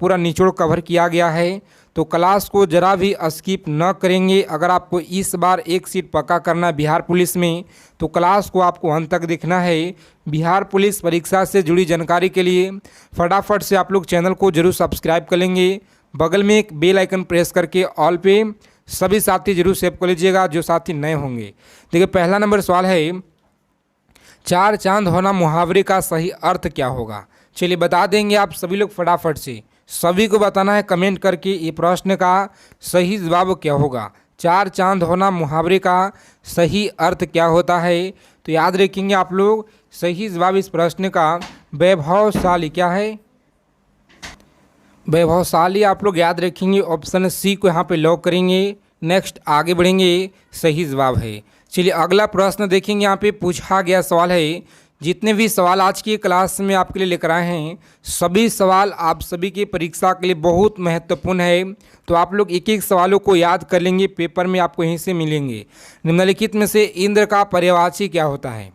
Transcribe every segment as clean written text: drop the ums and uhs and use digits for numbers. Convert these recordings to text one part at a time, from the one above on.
पूरा निचोड़ कवर किया गया है, तो क्लास को ज़रा भी स्किप न करेंगे। अगर आपको इस बार एक सीट पक्का करना है बिहार पुलिस में, तो क्लास को आपको अंत तक देखना है। बिहार पुलिस परीक्षा से जुड़ी जानकारी के लिए फटाफट से आप लोग चैनल को जरूर सब्सक्राइब कर लेंगे। बगल में एक बेल आइकन प्रेस करके ऑल पे सभी साथी जरूर सेव कर लीजिएगा जो साथी नए होंगे। देखिए पहला नंबर सवाल है, चार चांद होना मुहावरे का सही अर्थ क्या होगा? चलिए बता देंगे आप सभी लोग फटाफट से, सभी को बताना है कमेंट करके ये प्रश्न का सही जवाब क्या होगा। चार चांद होना मुहावरे का सही अर्थ क्या होता है? तो याद रखेंगे आप लोग, सही जवाब इस प्रश्न का वैभवशाली क्या है? वैभवशाली आप लोग याद रखेंगे, ऑप्शन सी को यहाँ पे लॉक करेंगे। नेक्स्ट आगे बढ़ेंगे, सही जवाब है। चलिए अगला प्रश्न देखेंगे, यहाँ पे पूछा गया सवाल है। जितने भी सवाल आज की क्लास में आपके लिए लेकर आए हैं, सभी सवाल आप सभी की परीक्षा के लिए बहुत महत्वपूर्ण है, तो आप लोग एक एक सवालों को याद कर लेंगे, पेपर में आपको यहीं से मिलेंगे। निम्नलिखित में से इंद्र का पर्यायवाची क्या होता है?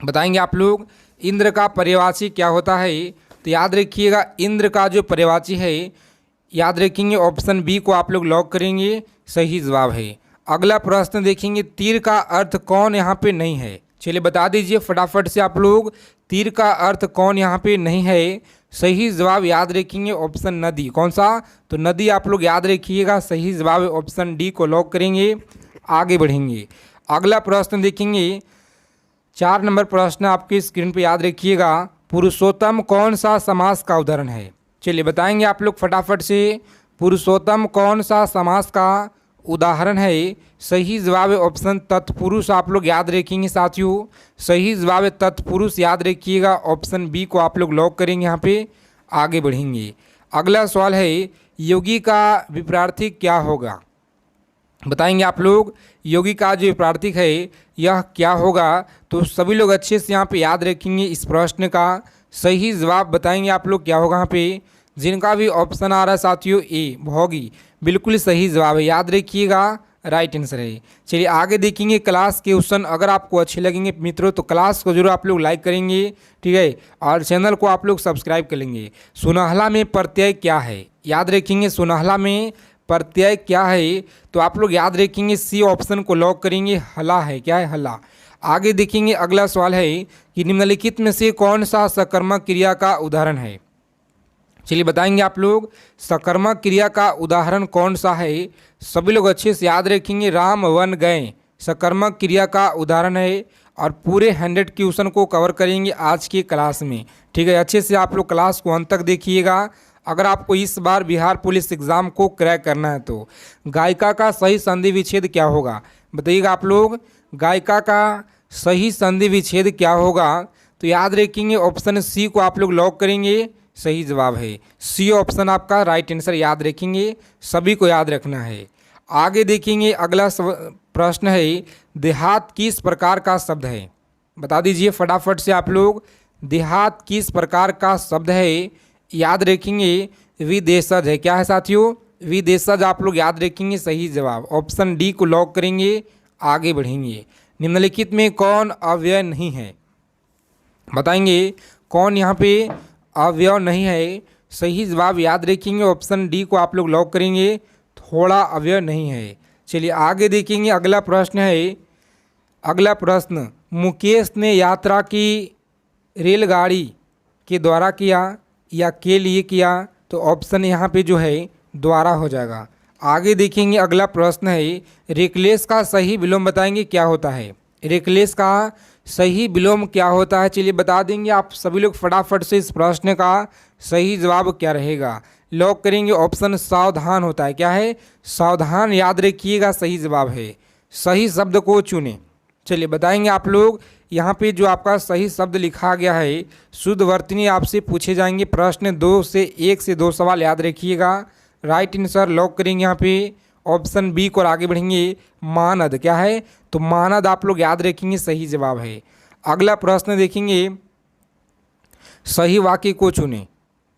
बताएंगे आप लोग, इंद्र का पर्यायवाची क्या होता है? तो याद रखिएगा, इंद्र का जो पर्यायवाची है, याद रखेंगे ऑप्शन बी को आप लोग लॉक करेंगे, सही जवाब है। अगला प्रश्न देखेंगे, तीर का अर्थ कौन यहाँ पे नहीं है? चलिए बता दीजिए फटाफट से आप लोग, तीर का अर्थ कौन यहाँ पे नहीं है? सही जवाब याद रखेंगे ऑप्शन नदी। कौन सा? तो नदी आप लोग याद रखिएगा, सही जवाब ऑप्शन डी को लॉक करेंगे। आगे बढ़ेंगे, अगला प्रश्न देखेंगे, 4 नंबर प्रश्न आपकी स्क्रीन पे याद रखिएगा, पुरुषोत्तम कौन सा समास का उदाहरण है? चलिए बताएंगे आप लोग फटाफट से, पुरुषोत्तम कौन सा समास का उदाहरण है? सही जवाब है ऑप्शन तत्पुरुष, आप लोग याद रखेंगे साथियों, सही जवाब है तत्पुरुष, याद रखिएगा ऑप्शन बी को आप लोग लॉक करेंगे। यहाँ पे आगे बढ़ेंगे, अगला सवाल है, योगी का विपरीत क्या होगा? बताएंगे आप लोग, योगी का जो विपरीत है यह क्या होगा? तो सभी लोग अच्छे से यहाँ पे याद रखेंगे, इस प्रश्न का सही जवाब बताएंगे आप लोग क्या होगा। यहाँ पे जिनका भी ऑप्शन आ रहा है साथियों ए भोगी, बिल्कुल सही जवाब है, याद रखिएगा, राइट आंसर है। चलिए आगे देखेंगे क्लास के क्वेश्चन। अगर आपको अच्छे लगेंगे मित्रों तो क्लास को जरूर आप लोग लाइक करेंगे, ठीक है, और चैनल को आप लोग सब्सक्राइब कर लेंगे। सुनहला में प्रत्यय क्या है? याद रखेंगे, सुनहला में प्रत्यय क्या है? तो आप लोग याद रखेंगे, सी ऑप्शन को लॉक करेंगे, हला है। क्या है? हला। आगे देखेंगे, अगला सवाल है कि निम्नलिखित में से कौन सा सकर्मक क्रिया का उदाहरण है? चलिए बताएंगे आप लोग, सकर्मक क्रिया का उदाहरण कौन सा है? सभी लोग अच्छे से याद रखेंगे, राम वन गए सकर्मक क्रिया का उदाहरण है, और पूरे 100 क्वेश्चन को कवर करेंगे आज की क्लास में, ठीक है। अच्छे से आप लोग क्लास को अंत तक देखिएगा। अगर आपको इस बार बिहार पुलिस एग्ज़ाम को क्रैक करना है तो गायिका का सही संधि विच्छेद क्या होगा? बताइएगा आप लोग, गायिका का सही संधि विच्छेद क्या होगा? तो याद रखेंगे ऑप्शन सी को आप लोग लॉक करेंगे, सही जवाब है सी ऑप्शन आपका राइट आंसर, याद रखेंगे, सभी को याद रखना है। आगे देखेंगे, अगला प्रश्न है, देहात किस प्रकार का शब्द है? बता दीजिए फटाफट से आप लोग, देहात किस प्रकार का शब्द है? याद रखेंगे, विदेशज है। क्या है साथियों? विदेशज आप लोग याद रखेंगे, सही जवाब ऑप्शन डी को लॉक करेंगे। आगे बढ़ेंगे, निम्नलिखित में कौन अव्यय नहीं है? बताएंगे कौन यहाँ पे अव्यय नहीं है? सही जवाब याद रखेंगे, ऑप्शन डी को आप लोग लॉक करेंगे, थोड़ा अव्यय नहीं है। चलिए आगे देखेंगे, अगला प्रश्न है, अगला प्रश्न, मुकेश ने यात्रा की रेलगाड़ी के द्वारा किया या के लिए किया? तो ऑप्शन यहाँ पे जो है द्वारा हो जाएगा। आगे देखेंगे, अगला प्रश्न है, रेकलेस का सही विलोम बताएंगे क्या होता है? रेकलेस का सही विलोम क्या होता है? चलिए बता देंगे आप सभी लोग फटाफट से, इस प्रश्न का सही जवाब क्या रहेगा? लॉक करेंगे, ऑप्शन सावधान होता है। क्या है? सावधान, याद रखिएगा, सही जवाब है। सही शब्द को चुनें। चलिए बताएंगे आप लोग, यहाँ पे जो आपका सही शब्द लिखा गया है, शुद्धवर्तनी आपसे पूछे जाएंगे। प्रश्न 2 से 1 से 2 सवाल याद रखिएगा, राइट आंसर लॉक करेंगे यहाँ पे ऑप्शन बी को। और आगे बढ़ेंगे, मानद क्या है? तो मानद आप लोग याद रखेंगे, सही जवाब है। अगला प्रश्न देखेंगे, सही वाक्य को चुनें।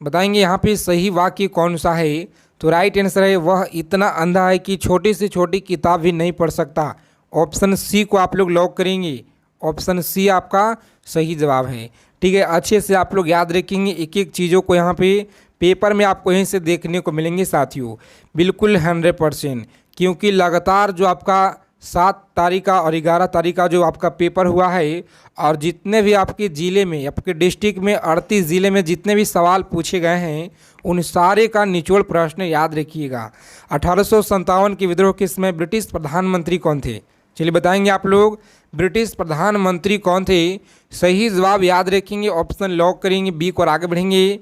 बताएंगे यहाँ पे सही वाक्य कौन सा है? तो राइट आंसर है, वह इतना अंधा है कि छोटी से छोटी किताब भी नहीं पढ़ सकता। ऑप्शन सी को आप लोग लॉक करेंगे, ऑप्शन सी आपका सही जवाब है, ठीक है। अच्छे से आप लोग याद रखेंगे, एक एक चीज़ों को यहाँ पे पेपर में आपको यहीं से देखने को मिलेंगे साथियों, बिल्कुल 100%। क्योंकि लगातार जो आपका 7 तारीख का और 11 तारीख का जो आपका पेपर हुआ है, और जितने भी आपके ज़िले में, आपके डिस्ट्रिक्ट में 38 ज़िले में जितने भी सवाल पूछे गए हैं, उन सारे का निचोड़ प्रश्न याद रखिएगा। 1857 के विद्रोह के समय ब्रिटिश प्रधानमंत्री कौन थे? चलिए बताएंगे आप लोग, ब्रिटिश प्रधानमंत्री कौन थे? सही जवाब याद रखेंगे, ऑप्शन लॉक करेंगे बी को और आगे बढ़ेंगे।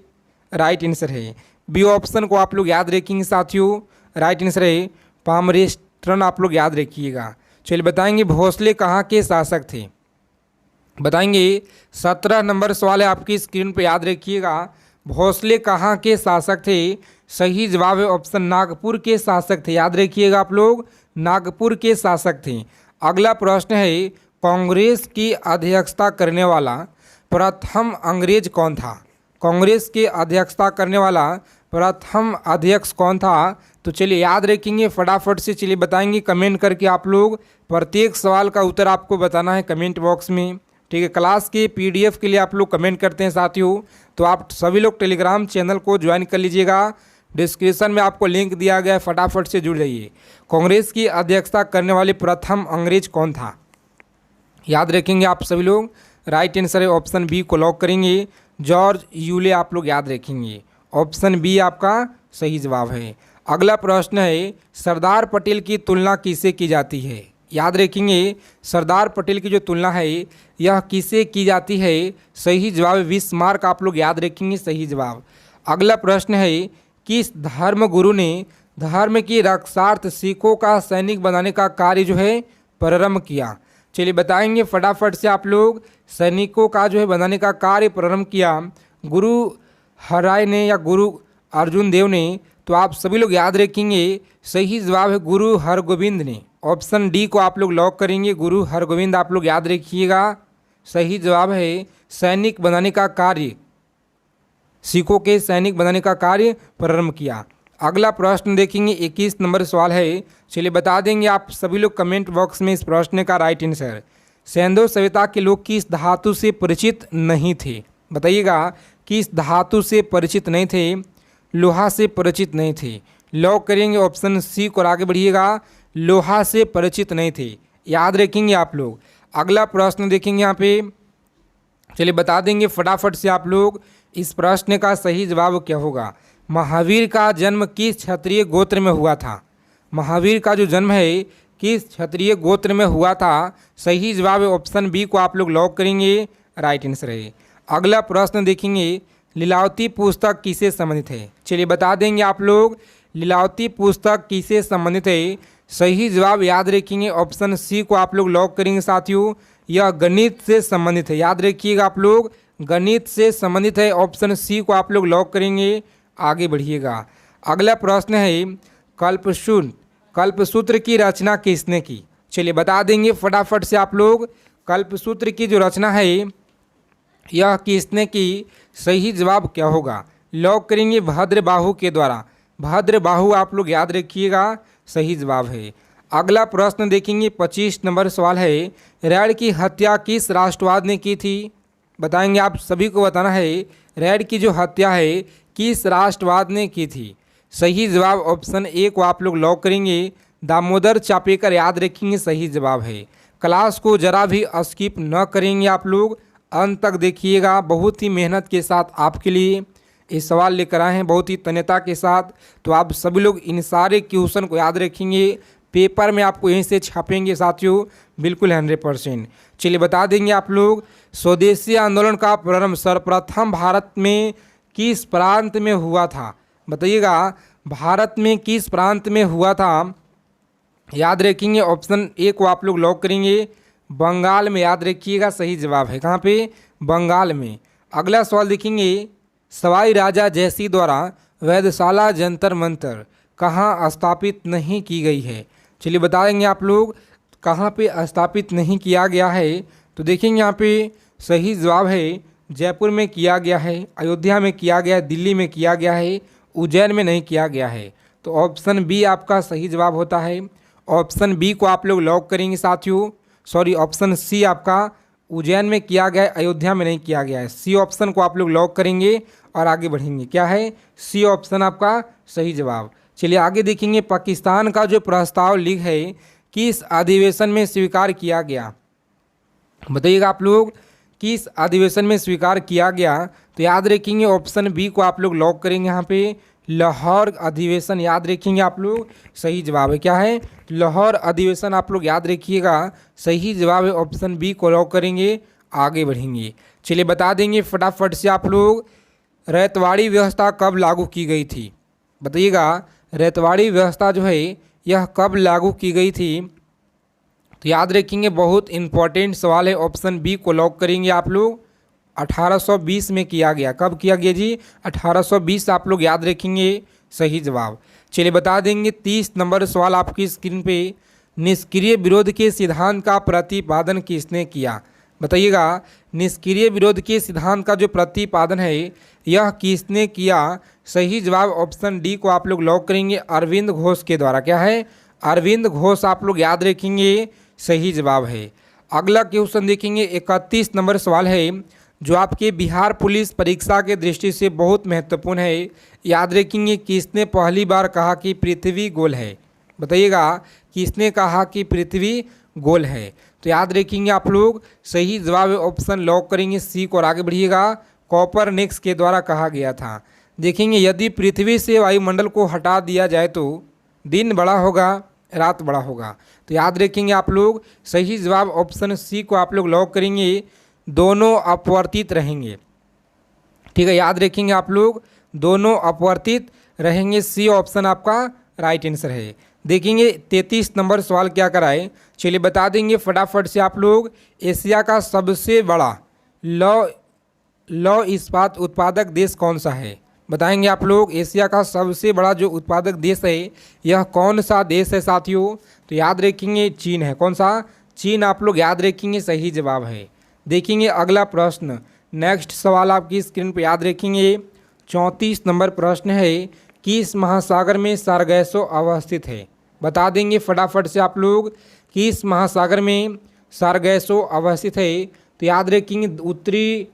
राइट आंसर है बी ऑप्शन को आप लोग याद रखेंगे साथियों, राइट आंसर है पामरेस्टन, आप लोग याद रखिएगा। चलिए बताएंगे भोसले कहाँ के शासक थे? बताएंगे 17 नंबर सवाल है आपकी स्क्रीन पर, याद रखिएगा। भोसले कहाँ के शासक थे? सही जवाब है ऑप्शन नागपुर के शासक थे, याद रखिएगा आप लोग, नागपुर के शासक थे। अगला प्रश्न है, कांग्रेस की अध्यक्षता करने वाला प्रथम अंग्रेज कौन था? कांग्रेस की अध्यक्षता करने वाला प्रथम अध्यक्ष कौन था? तो चलिए याद रखेंगे फटाफट से, चलिए बताएंगे कमेंट करके। आप लोग प्रत्येक सवाल का उत्तर आपको बताना है कमेंट बॉक्स में, ठीक है। क्लास के पीडीएफ के लिए आप लोग कमेंट करते हैं साथियों, तो आप सभी लोग टेलीग्राम चैनल को ज्वाइन कर लीजिएगा, डिस्क्रिप्शन में आपको लिंक दिया गया है, फटाफट से जुड़ जाइए। कांग्रेस की अध्यक्षता करने वाले प्रथम अंग्रेज कौन था? याद रखेंगे आप सभी लोग, राइट आंसर है ऑप्शन बी को लॉक करेंगे, जॉर्ज यूले, आप लोग याद रखेंगे, ऑप्शन बी आपका सही जवाब है। अगला प्रश्न है, सरदार पटेल की तुलना किससे की जाती है? याद रखेंगे सरदार पटेल की जो तुलना है यह किससे की जाती है? सही जवाब 20 मार्क, आप लोग याद रखेंगे, सही जवाब। अगला प्रश्न है, किस धर्म गुरु ने धर्म की रक्षार्थ सिखों का सैनिक बनाने का कार्य जो है प्रारंभ किया? चलिए बताएंगे फटाफट से आप लोग, सैनिकों का जो है बनाने का कार्य प्रारंभ किया गुरु हराय ने या गुरु अर्जुन देव ने? तो आप सभी लोग याद रखेंगे सही जवाब है गुरु हरगोविंद ने, ऑप्शन डी को आप लोग लॉक करेंगे, गुरु हरगोविंद, आप लोग याद रखिएगा, सही जवाब है सैनिक बनाने का कार्य, सिखों के सैनिक बनाने का कार्य प्रारंभ किया। अगला प्रश्न देखेंगे 21 नंबर सवाल है, चलिए बता देंगे आप सभी लोग कमेंट बॉक्स में इस प्रश्न का राइट आंसर। सैंधव सभ्यता के लोग किस धातु से परिचित नहीं थे? बताइएगा, किस धातु से परिचित नहीं थे? लोहा से परिचित नहीं थे, लॉक करेंगे ऑप्शन सी को और आगे बढ़िएगा, लोहा से परिचित नहीं थे, याद रखेंगे आप लोग। अगला प्रश्न देखेंगे यहाँ पे, चलिए बता देंगे फटाफट से आप लोग, इस प्रश्न का सही जवाब क्या होगा? महावीर का जन्म किस क्षत्रिय गोत्र में हुआ था? महावीर का जो जन्म है किस क्षत्रिय गोत्र में हुआ था? सही जवाब है ऑप्शन बी को आप लोग लॉक करेंगे, राइट आंसर है। अगला प्रश्न देखेंगे, लीलावती पुस्तक किससे संबंधित है? चलिए बता देंगे आप लोग, लीलावती पुस्तक किससे संबंधित है? सही जवाब याद रखेंगे ऑप्शन सी को आप लोग लॉक करेंगे साथियों, यह गणित से संबंधित है, याद रखिएगा आप लोग, गणित से संबंधित है, ऑप्शन सी को आप लोग लॉक करेंगे, आगे बढ़िएगा। अगला प्रश्न है, कल्पसूत्र की रचना किसने की? चलिए बता देंगे फटाफट से आप लोग, कल्पसूत्र की जो रचना है यह किसने की? सही जवाब क्या होगा? लॉक करेंगे भद्रबाहु के द्वारा, भद्रबाहु, आप लोग याद रखिएगा, सही जवाब है। अगला प्रश्न देखेंगे 25 नंबर सवाल है, रैड की हत्या किस राष्ट्रवाद ने की थी? बताएंगे आप सभी को बताना है, रैड की जो हत्या है किस राष्ट्रवाद ने की थी? सही जवाब ऑप्शन ए को आप लोग लॉक करेंगे, दामोदर चापेकर, याद रखेंगे, सही जवाब है। क्लास को जरा भी स्किप न करेंगे आप लोग, अंत तक देखिएगा, बहुत ही मेहनत के साथ आपके लिए ये सवाल लेकर आए हैं, बहुत ही तन्यता के साथ। तो आप सभी लोग इन सारे क्वेश्चन को याद रखेंगे, पेपर में आपको यहीं से छापेंगे साथियों, बिल्कुल 100%। चलिए बता देंगे आप लोग, स्वदेशी आंदोलन का प्रारंभ सर्वप्रथम भारत में किस प्रांत में हुआ था? बताइएगा, भारत में किस प्रांत में हुआ था? याद रखेंगे ऑप्शन ए को आप लोग लॉक करेंगे, बंगाल में, याद रखिएगा, सही जवाब है, कहाँ पे? बंगाल में। अगला सवाल देखेंगे, सवाई राजा जयसिंह द्वारा वैधशाला जंतर मंतर कहाँ स्थापित नहीं की गई है? चलिए बताएंगे आप लोग कहाँ पे स्थापित नहीं किया गया है। तो देखेंगे यहाँ पे सही जवाब है जयपुर में किया गया है, अयोध्या में किया गया है, दिल्ली में किया गया है, उज्जैन में नहीं किया गया है। तो ऑप्शन बी आपका सही जवाब होता है, ऑप्शन बी को आप लोग लॉक करेंगे साथियों, सॉरी ऑप्शन सी आपका उज्जैन में किया गया है, अयोध्या में नहीं किया गया है, सी ऑप्शन को आप लोग लॉक करेंगे, और आगे बढ़ेंगे। क्या है? सी ऑप्शन आपका सही जवाब। चलिए आगे देखेंगे, पाकिस्तान का जो प्रस्ताव लीग है किस अधिवेशन में स्वीकार किया गया? बताइएगा आप लोग, किस अधिवेशन में स्वीकार किया गया? तो याद रखेंगे ऑप्शन बी को आप लोग लॉक करेंगे। यहाँ पे लाहौर अधिवेशन याद रखेंगे आप लोग, सही जवाब है। क्या है? लाहौर अधिवेशन आप लोग याद रखिएगा, सही जवाब है। ऑप्शन बी को लॉक करेंगे, आगे बढ़ेंगे। चलिए बता देंगे फटाफट से आप लोग, रैयतवाड़ी व्यवस्था कब लागू की गई थी? बताइएगा, रैयतवाड़ी व्यवस्था जो है यह कब लागू की गई थी? तो याद रखेंगे, बहुत इंपॉर्टेंट सवाल है। ऑप्शन बी को लॉक करेंगे आप लोग, 1820 में किया गया। कब किया गया जी? 1820 आप लोग याद रखेंगे, सही जवाब। चलिए बता देंगे 30 नंबर सवाल आपकी स्क्रीन पे, निष्क्रिय विरोध के सिद्धांत का प्रतिपादन किसने किया? बताइएगा, निष्क्रिय विरोध के सिद्धांत का जो प्रतिपादन है यह किसने किया? सही जवाब ऑप्शन डी को आप लोग लॉक करेंगे, अरविंद घोष के द्वारा। क्या है? अरविंद घोष आप लोग याद रखेंगे, सही जवाब है। अगला क्वेश्चन देखेंगे, 31 नंबर सवाल है जो आपके बिहार पुलिस परीक्षा के दृष्टि से बहुत महत्वपूर्ण है। याद रखेंगे, किसने पहली बार कहा कि पृथ्वी गोल है? बताइएगा, किसने कहा कि पृथ्वी गोल है? तो याद रखेंगे आप लोग, सही जवाब है। ऑप्शन लॉक करेंगे सी को और आगे बढ़िएगा, कॉपरनिकस के द्वारा कहा गया था। देखेंगे, यदि पृथ्वी से वायुमंडल को हटा दिया जाए तो दिन बड़ा होगा, रात बड़ा होगा। तो याद रखेंगे आप लोग, सही जवाब ऑप्शन सी को आप लोग लॉक करेंगे, दोनों अपवर्तित रहेंगे। ठीक है, याद रखेंगे आप लोग, दोनों अपवर्तित रहेंगे। सी ऑप्शन आपका राइट आंसर है। देखेंगे 33 नंबर सवाल क्या कराए, चलिए बता देंगे फटाफट से आप लोग, एशिया का सबसे बड़ा लौह इस्पात उत्पादक देश कौन सा है? बताएंगे आप लोग, एशिया का सबसे बड़ा जो उत्पादक देश है यह कौन सा देश है साथियों? तो याद रखेंगे चीन है। कौन सा? चीन आप लोग याद रखेंगे, सही जवाब है। देखेंगे अगला प्रश्न, नेक्स्ट सवाल आपकी स्क्रीन पर याद रखेंगे, 34 नंबर प्रश्न है, किस महासागर में सारगैसो अवस्थित है? बता देंगे फटाफट से आप लोग, किस महासागर में सारगैसो अवस्थित है? तो याद रखेंगे उत्तरी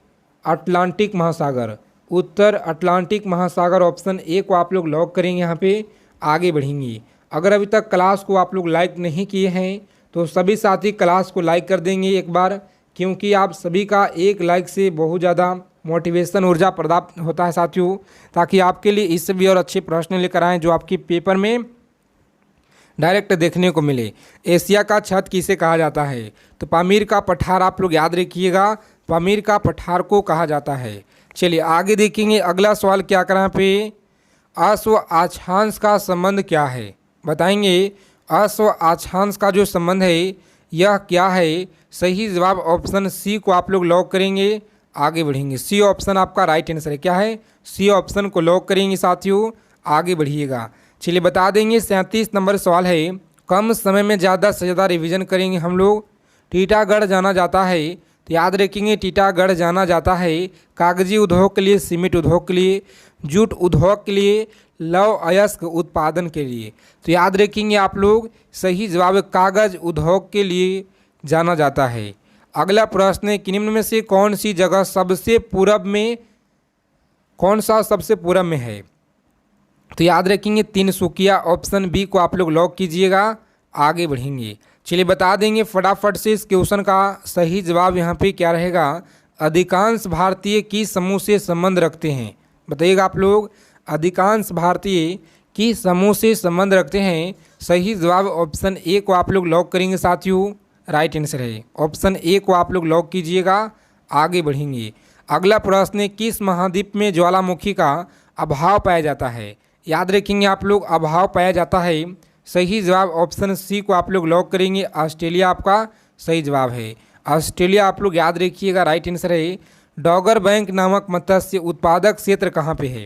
अटलांटिक महासागर, उत्तर अटलांटिक महासागर। ऑप्शन ए को आप लोग लॉक करेंगे, यहाँ पे आगे बढ़ेंगे। अगर अभी तक क्लास को आप लोग लाइक नहीं किए हैं तो सभी साथी क्लास को लाइक कर देंगे एक बार, क्योंकि आप सभी का एक लाइक से बहुत ज़्यादा मोटिवेशन ऊर्जा प्राप्त होता है साथियों, ताकि आपके लिए इससे भी और अच्छे प्रश्न लेकर आएँ जो आपके पेपर में डायरेक्ट देखने को मिले। एशिया का छत किसे कहा जाता है? तो पामीर का पठार आप लोग याद रखिएगा, पामीर का पठार को कहा जाता है। चलिए आगे देखेंगे, अगला सवाल क्या करा पे, अश्व अक्षांश का संबंध क्या है? बताएंगे, अश्व अक्षांश का जो संबंध है यह क्या है? सही जवाब ऑप्शन सी को आप लोग लॉक करेंगे, आगे बढ़ेंगे। सी ऑप्शन आपका राइट आंसर है। क्या है? सी ऑप्शन को लॉक करेंगे साथियों, आगे बढ़िएगा। चलिए बता देंगे 37 नंबर सवाल है, कम समय में ज़्यादा से ज़्यादा रिवीजन करेंगे हम लोग। टीटागढ़ जाना जाता है, तो याद रखेंगे टीटागढ़ जाना जाता है कागजी उद्योग के लिए, सीमेंट उद्योग के लिए, जूट उद्योग के लिए, लौह अयस्क उत्पादन के लिए। तो याद रखेंगे आप लोग, सही जवाब कागज उद्योग के लिए जाना जाता है। अगला प्रश्न है, निम्न में से कौन सी जगह सबसे पूरब में, कौन सा सबसे पूरब में है? तो याद रखेंगे तिनसुकिया। ऑप्शन बी को आप लोग लॉक कीजिएगा, आगे बढ़ेंगे। चलिए बता देंगे फटाफट से इस क्वेश्चन का सही जवाब यहाँ पे क्या रहेगा, अधिकांश भारतीय किस समूह से संबंध रखते हैं? बताइएगा आप लोग, अधिकांश भारतीय किस समूह से संबंध रखते हैं? सही जवाब ऑप्शन ए को आप लोग लॉक करेंगे साथियों, राइट आंसर है। ऑप्शन ए को आप लोग लॉक कीजिएगा, आगे बढ़ेंगे। अगला प्रश्न है, किस महाद्वीप में ज्वालामुखी का अभाव पाया जाता है? याद रखेंगे आप लोग, अभाव पाया जाता है। सही जवाब ऑप्शन सी को आप लोग लॉक करेंगे, ऑस्ट्रेलिया आपका सही जवाब है। ऑस्ट्रेलिया आप लोग याद रखिएगा, राइट आंसर है। डॉगर बैंक नामक मत्स्य उत्पादक क्षेत्र कहाँ पे है?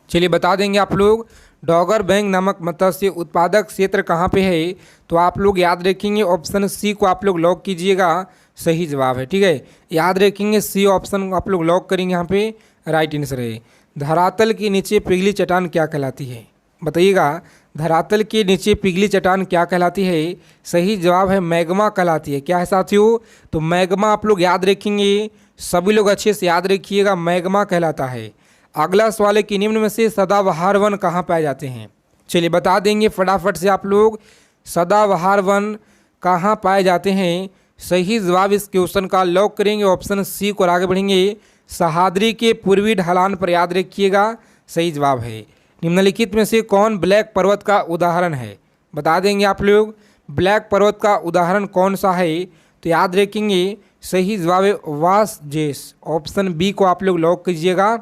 चलिए बता देंगे आप लोग, डॉगर बैंक नामक मत्स्य उत्पादक क्षेत्र कहाँ पे है? तो आप लोग याद रखेंगे ऑप्शन सी को आप लोग लॉक कीजिएगा, सही जवाब है। ठीक है, याद रखेंगे सी ऑप्शन आप लोग लॉक करेंगे, यहाँ पे राइट आंसर है। धरातल के नीचे पिघली चट्टान क्या कहलाती है? बताइएगा, धरातल के नीचे पिघली चट्टान क्या कहलाती है? सही जवाब है मैग्मा कहलाती है। क्या है साथियों? तो मैग्मा आप लोग याद रखेंगे, सभी लोग अच्छे से याद रखिएगा, मैग्मा कहलाता है। अगला सवाल है कि निम्न में से सदाबहार वन कहाँ पाए जाते हैं। चलिए बता देंगे फटाफट से आप लोग, सदाबहार वन कहाँ पाए जाते हैं। सही जवाब इस क्वेश्चन का लॉक करेंगे ऑप्शन सी को और आगे बढ़ेंगे। सह्याद्री के पूर्वी ढलान पर, याद रखिएगा सही जवाब है। निम्नलिखित में से कौन ब्लैक पर्वत का उदाहरण है, बता देंगे आप लोग ब्लैक पर्वत का उदाहरण कौन सा है। तो याद रखेंगे सही जवाब है वास जेस, ऑप्शन बी को आप लोग लॉक कीजिएगा।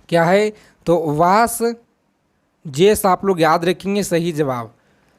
क्या है तो वास जेस आप लोग याद रखेंगे सही जवाब।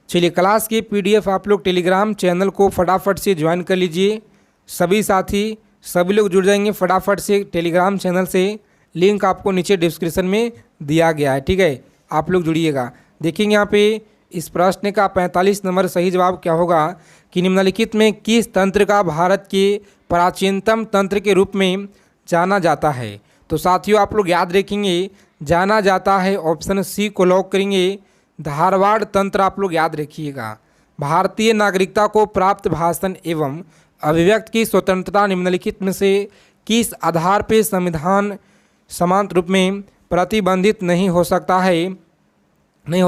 चलिए क्लास की पीडीएफ आप लोग टेलीग्राम चैनल को फटाफट से ज्वाइन कर लीजिए। सभी साथी सभी लोग जुड़ जाएंगे फटाफट से टेलीग्राम चैनल से, लिंक आपको नीचे डिस्क्रिप्शन में दिया गया है, ठीक है, आप लोग जुड़िएगा। देखेंगे यहाँ पे इस प्रश्न का 45 नंबर सही जवाब क्या होगा कि निम्नलिखित में किस तंत्र का भारत के प्राचीनतम तंत्र के रूप में जाना जाता है। तो साथियों आप लोग याद रखेंगे जाना जाता है, ऑप्शन सी को लॉक करेंगे धारवाड़ तंत्र, आप लोग याद रखिएगा। भारतीय नागरिकता को प्राप्त भाषण एवं अभिव्यक्ति की स्वतंत्रता निम्नलिखित में से किस आधार पर संविधान समांतर रूप में प्रतिबंधित नहीं हो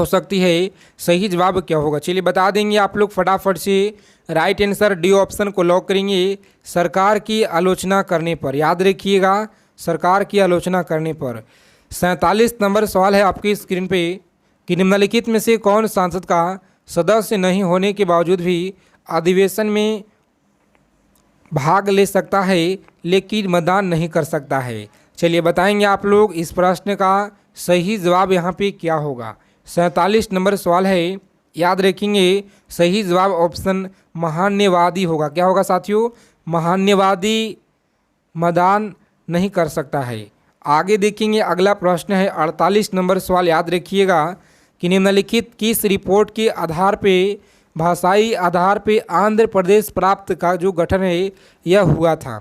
सकती है। सही जवाब क्या होगा चलिए बता देंगे आप लोग फटाफट से। राइट आंसर डी ऑप्शन को लॉक करेंगे सरकार की आलोचना करने पर, याद रखिएगा सरकार की आलोचना करने पर। 47 नंबर सवाल है आपकी स्क्रीन पे कि निम्नलिखित में से कौन सांसद का सदस्य नहीं होने के बावजूद भी अधिवेशन में भाग ले सकता है लेकिन मतदान नहीं कर सकता है। चलिए बताएंगे आप लोग इस प्रश्न का सही जवाब यहाँ पे क्या होगा। 47 नंबर सवाल है, याद रखेंगे सही जवाब ऑप्शन महान्यवादी होगा। क्या होगा साथियों, महान्यवादी मतदान नहीं कर सकता है। आगे देखेंगे अगला प्रश्न है 48 नंबर सवाल, याद रखिएगा कि निम्नलिखित किस रिपोर्ट के आधार पे भाषाई आधार पे आंध्र प्रदेश प्राप्त का जो गठन है यह हुआ था।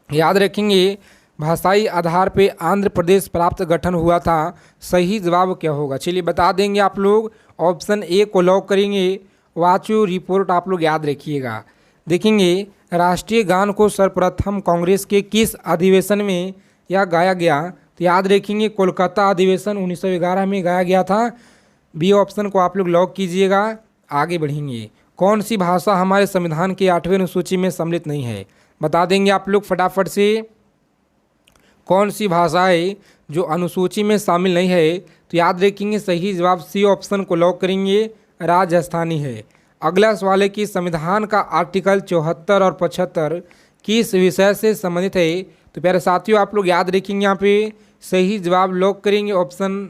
याद रखेंगे भाषाई आधार पे आंध्र प्रदेश प्राप्त गठन हुआ था। सही जवाब क्या होगा चलिए बता देंगे आप लोग, ऑप्शन ए को लॉक करेंगे वाचू रिपोर्ट, आप लोग याद रखिएगा। देखेंगे राष्ट्रीय गान को सर्वप्रथम कांग्रेस के किस अधिवेशन में यह गाया गया। तो याद रखेंगे कोलकाता अधिवेशन 1911 में गाया गया था। बी ऑप्शन को आप लोग लॉक कीजिएगा। आगे बढ़ेंगे कौन सी भाषा हमारे संविधान के 8वें अनुसूची में सम्मिलित नहीं है, बता देंगे आप लोग फटाफट से कौन सी भाषा है जो अनुसूची में शामिल नहीं है। तो याद रखेंगे सही जवाब सी ऑप्शन को लॉक करेंगे राजस्थानी है। अगला सवाल है कि संविधान का आर्टिकल 74 और 75 किस विषय से संबंधित है। तो प्यारे साथियों आप लोग याद रखेंगे यहाँ पे सही जवाब लॉक करेंगे ऑप्शन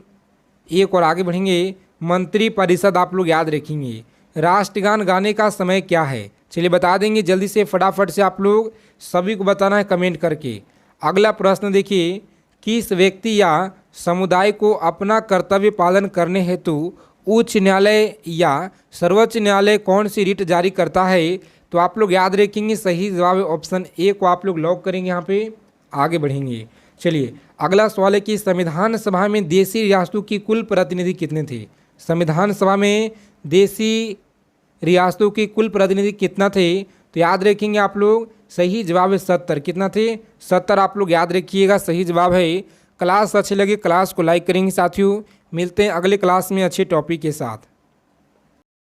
एक और आगे बढ़ेंगे मंत्री परिषद, आप लोग याद रखेंगे। राष्ट्रगान गाने का समय क्या है, चलिए बता देंगे जल्दी से फटाफट से, आप लोग सभी को बताना है कमेंट करके। अगला प्रश्न देखिए, किस व्यक्ति या समुदाय को अपना कर्तव्य पालन करने हेतु उच्च न्यायालय या सर्वोच्च न्यायालय कौन सी रिट जारी करता है। तो आप लोग याद रखेंगे सही जवाब ऑप्शन ए को आप लोग लॉक करेंगे। यहाँ पे आगे बढ़ेंगे। चलिए अगला सवाल है कि संविधान सभा में देशी रियासतों की कुल प्रतिनिधि कितने थे। संविधान सभा में देशी रियासतों के कुल प्रतिनिधि कितना थे। तो याद रखेंगे आप लोग सही जवाब है 70। कितना थे 70, आप लोग याद रखिएगा सही जवाब है। क्लास अच्छे लगे क्लास को लाइक करेंगे साथियों। मिलते हैं अगले क्लास में अच्छे टॉपिक के साथ।